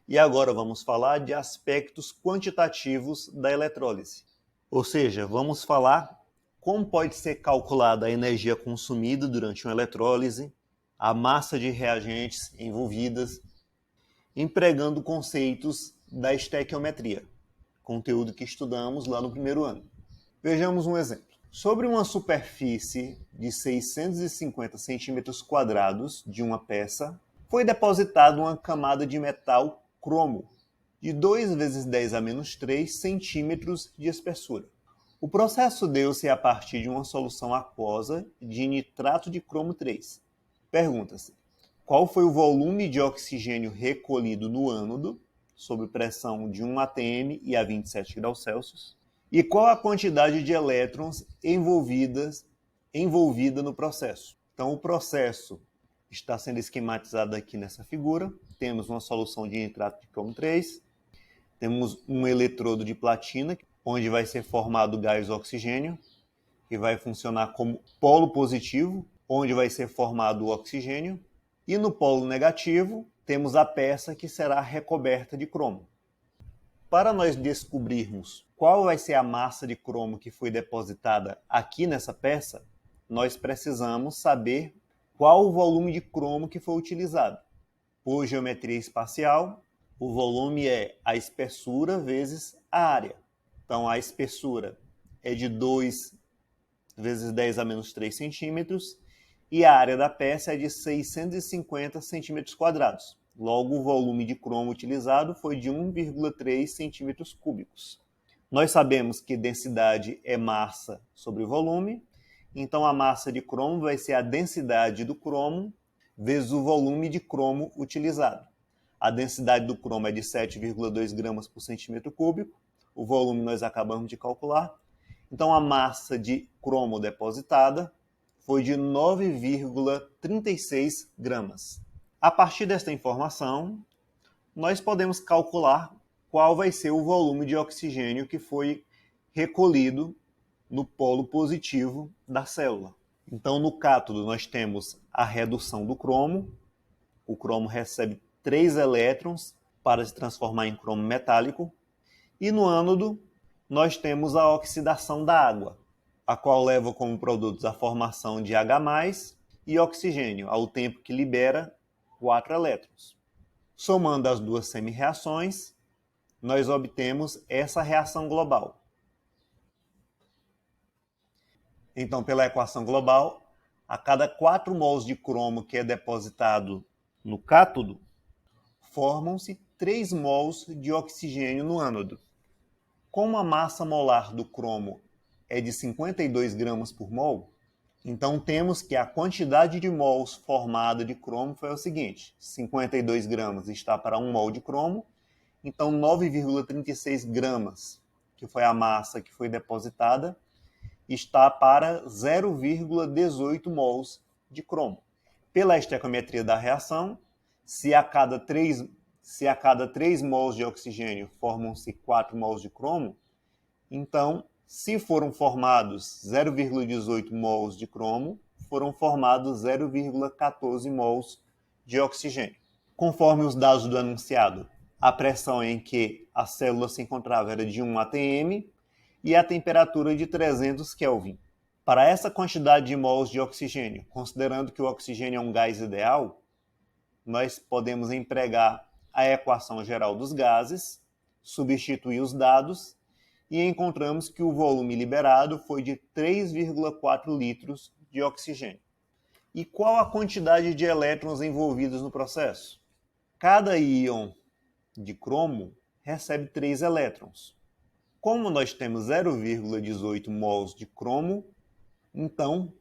E agora vamos falar de aspectos quantitativos da eletrólise. Ou seja, vamos falar como pode ser calculada a energia consumida durante uma eletrólise, a massa de reagentes envolvidas, empregando conceitos da estequiometria, conteúdo que estudamos lá no primeiro ano. Vejamos um exemplo. Sobre uma superfície de 650 centímetros quadrados de uma peça, foi depositada uma camada de metal cromo de 2 vezes 10 a menos 3 centímetros de espessura. O processo deu-se a partir de uma solução aquosa de nitrato de cromo 3. Pergunta-se: qual foi o volume de oxigênio recolhido no ânodo, sob pressão de 1 atm e a 27 graus Celsius? E qual a quantidade de elétrons envolvida no processo? Então, o processo está sendo esquematizado aqui nessa figura. Temos uma solução de nitrato de cromo 3, temos um eletrodo de platina, onde vai ser formado o gás oxigênio, que vai funcionar como polo positivo, onde vai ser formado o oxigênio, e no polo negativo temos a peça que será recoberta de cromo. Para nós descobrirmos qual vai ser a massa de cromo que foi depositada aqui nessa peça, nós precisamos saber qual o volume de cromo que foi utilizado. Por geometria espacial, o volume é a espessura vezes a área. Então, a espessura é de 2 vezes 10 a menos 3 centímetros e a área da peça é de 650 centímetros quadrados. Logo, o volume de cromo utilizado foi de 1,3 centímetros cúbicos. Nós sabemos que densidade é massa sobre volume, então a massa de cromo vai ser a densidade do cromo vezes o volume de cromo utilizado. A densidade do cromo é de 7,2 gramas por centímetro cúbico, o volume nós acabamos de calcular. Então a massa de cromo depositada foi de 9,36 gramas. A partir desta informação, nós podemos calcular qual vai ser o volume de oxigênio que foi recolhido no polo positivo da célula. Então, no cátodo, nós temos a redução do cromo. O cromo recebe 3 elétrons para se transformar em cromo metálico. E no ânodo, nós temos a oxidação da água, a qual leva como produtos a formação de H+, e oxigênio, ao tempo que libera 4 elétrons. Somando as duas semi-reações, nós obtemos essa reação global. Então, pela equação global, a cada 4 mols de cromo que é depositado no cátodo, formam-se 3 mols de oxigênio no ânodo. Como a massa molar do cromo é de 52 gramas por mol, então temos que a quantidade de mols formada de cromo foi o seguinte: 52 gramas está para 1 mol de cromo, então 9,36 gramas, que foi a massa que foi depositada, está para 0,18 mols de cromo. Pela estequiometria da reação, se a cada 3 mols de oxigênio formam-se 4 mols de cromo, então, se foram formados 0,18 mols de cromo, foram formados 0,14 mols de oxigênio. Conforme os dados do enunciado, a pressão em que a célula se encontrava era de 1 atm e a temperatura de 300 Kelvin. Para essa quantidade de mols de oxigênio, considerando que o oxigênio é um gás ideal, nós podemos empregar a equação geral dos gases, substituir os dados e encontramos que o volume liberado foi de 3,4 litros de oxigênio. E qual a quantidade de elétrons envolvidos no processo? Cada íon de cromo recebe 3 elétrons. Como nós temos 0,18 mols de cromo, então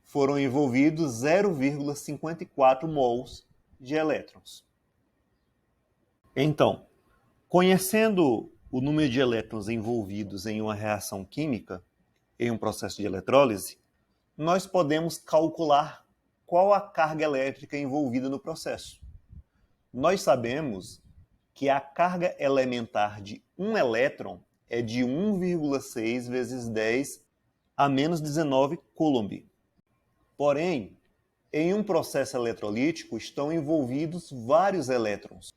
foram envolvidos 0,54 mols de elétrons. Então, conhecendo o número de elétrons envolvidos em uma reação química, em um processo de eletrólise, nós podemos calcular qual a carga elétrica envolvida no processo. Nós sabemos que a carga elementar de um elétron é de 1,6 vezes 10 a menos 19 coulomb. Porém, em um processo eletrolítico estão envolvidos vários elétrons.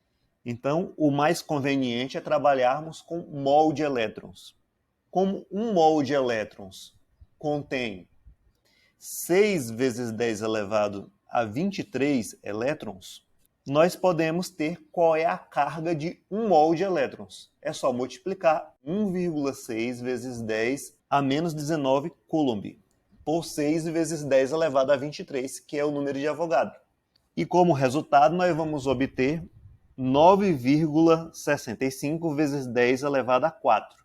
Então, o mais conveniente é trabalharmos com mol de elétrons. Como um mol de elétrons contém 6 vezes 10 elevado a 23 elétrons, nós podemos ter qual é a carga de 1 mol de elétrons. É só multiplicar 1,6 vezes 10 a menos 19 coulomb por 6 vezes 10 elevado a 23, que é o número de Avogadro. E como resultado, nós vamos obter 9,65 vezes 10 elevado a 4.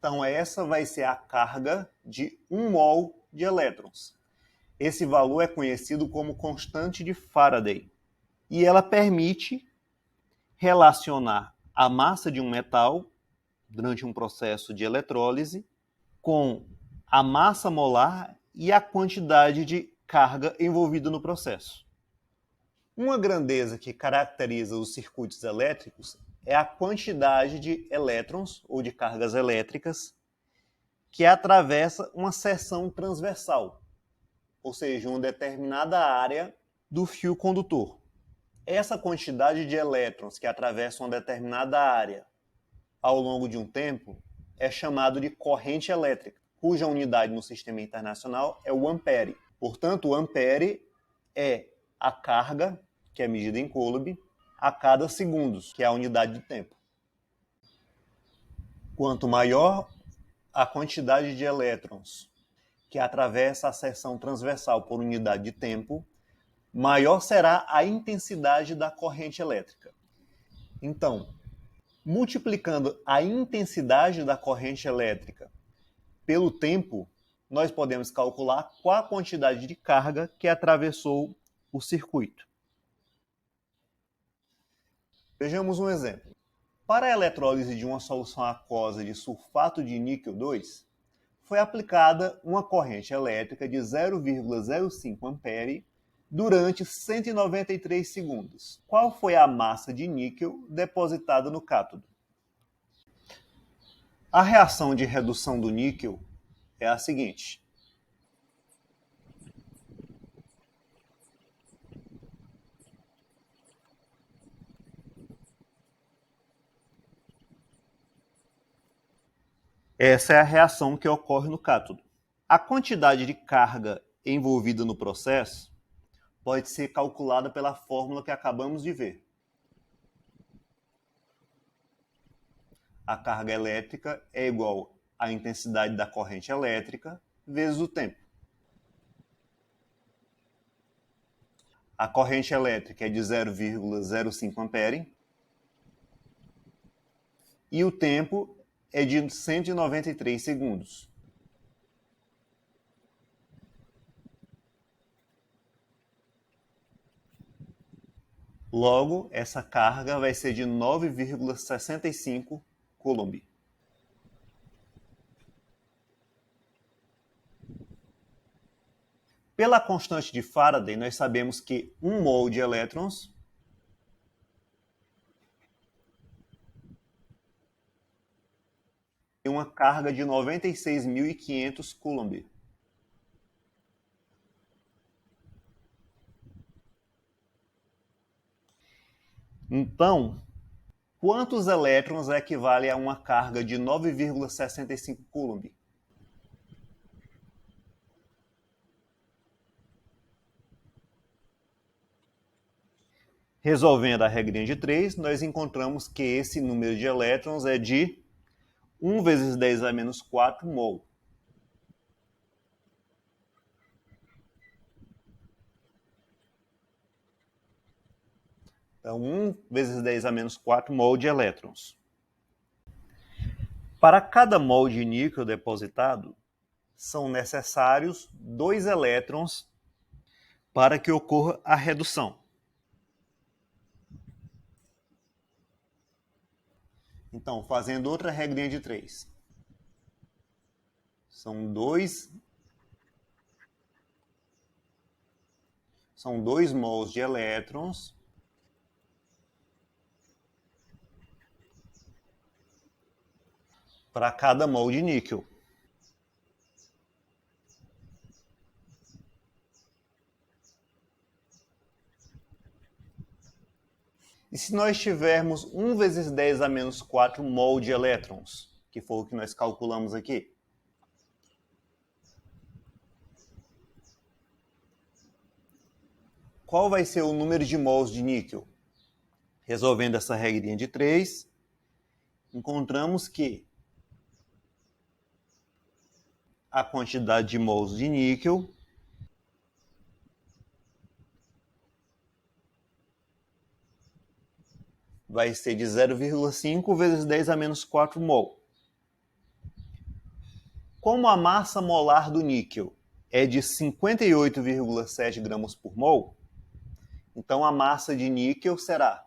Então, essa vai ser a carga de 1 mol de elétrons. Esse valor é conhecido como constante de Faraday. E ela permite relacionar a massa de um metal durante um processo de eletrólise com a massa molar e a quantidade de carga envolvida no processo. Uma grandeza que caracteriza os circuitos elétricos é a quantidade de elétrons ou de cargas elétricas que atravessa uma seção transversal, ou seja, uma determinada área do fio condutor. Essa quantidade de elétrons que atravessam uma determinada área ao longo de um tempo é chamado de corrente elétrica, cuja unidade no sistema internacional é o ampere. Portanto, o ampere é a carga, que é medida em coulomb, a cada segundos, que é a unidade de tempo. Quanto maior a quantidade de elétrons que atravessa a seção transversal por unidade de tempo, maior será a intensidade da corrente elétrica. Então, multiplicando a intensidade da corrente elétrica pelo tempo, nós podemos calcular qual a quantidade de carga que atravessou o circuito. Vejamos um exemplo. Para a eletrólise de uma solução aquosa de sulfato de níquel 2, foi aplicada uma corrente elétrica de 0,05 ampere durante 193 segundos. Qual foi a massa de níquel depositada no cátodo? A reação de redução do níquel é a seguinte. Essa é a reação que ocorre no cátodo. A quantidade de carga envolvida no processo pode ser calculada pela fórmula que acabamos de ver. A carga elétrica é igual à intensidade da corrente elétrica vezes o tempo. A corrente elétrica é de 0,05 ampere e o tempo é de 193 segundos. Logo, essa carga vai ser de 9,65 coulomb. Pela constante de Faraday, nós sabemos que 1 mol de elétrons tem uma carga de 96.500 coulomb. Então, quantos elétrons equivale a uma carga de 9,65 coulomb? Resolvendo a regrinha de 3, nós encontramos que esse número de elétrons é de 1 vezes 10 a menos 4 mol. Então, 1 vezes 10 a menos 4 mol de elétrons. Para cada mol de níquel depositado, são necessários 2 elétrons para que ocorra a redução. Então, fazendo outra regrinha de 3. São são 2 mols de elétrons para cada mol de níquel. E se nós tivermos 1 vezes 10 a menos 4 mol de elétrons, que foi o que nós calculamos aqui? Qual vai ser o número de mols de níquel? Resolvendo essa regrinha de 3, encontramos que a quantidade de mols de níquel vai ser de 0,5 vezes 10 a menos 4 mol. Como a massa molar do níquel é de 58,7 gramas por mol, então a massa de níquel será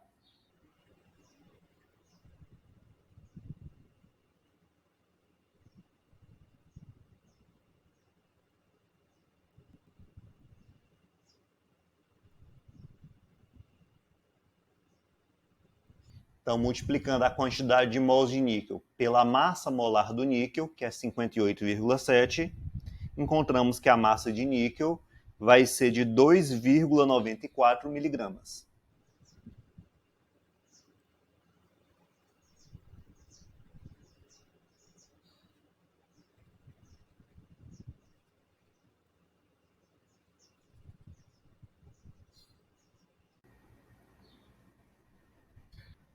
Então, multiplicando a quantidade de mols de níquel pela massa molar do níquel, que é 58,7, encontramos que a massa de níquel vai ser de 2,94 miligramas.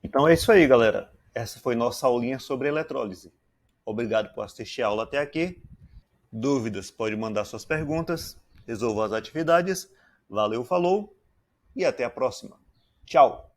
Então é isso aí, galera. Essa foi nossa aulinha sobre eletrólise. Obrigado por assistir a aula até aqui. Dúvidas, pode mandar suas perguntas. Resolva as atividades. Valeu, falou e até a próxima. Tchau!